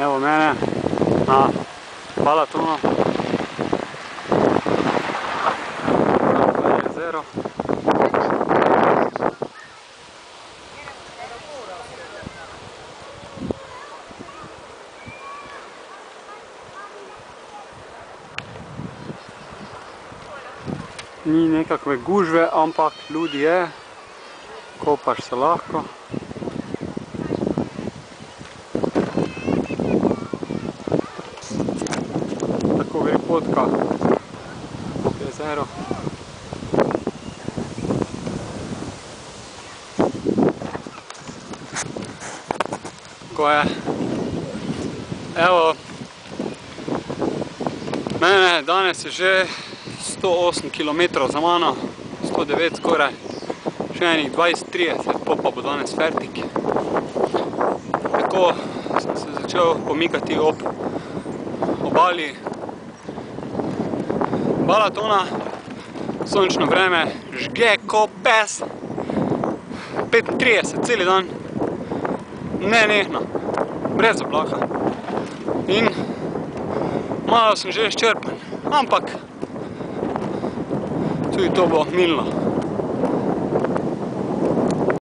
Evo mene na Balatonu. To je jezero. Ni nekakve gužve, ampak ljudi je. Kopaš se lahko. Tako gre potka ob jezero. Tako je. Evo, mene danes je že 108 km za mano, 109 skoraj, še enih 20-30, pa bo danes fertik. Tako sem se začel pomikati ob obali Balatona, sončno vreme, žge ko pes, 35 celi dan, nenehno, brez oblaha. In malo sem že izčrpan, ampak tudi to bo milno.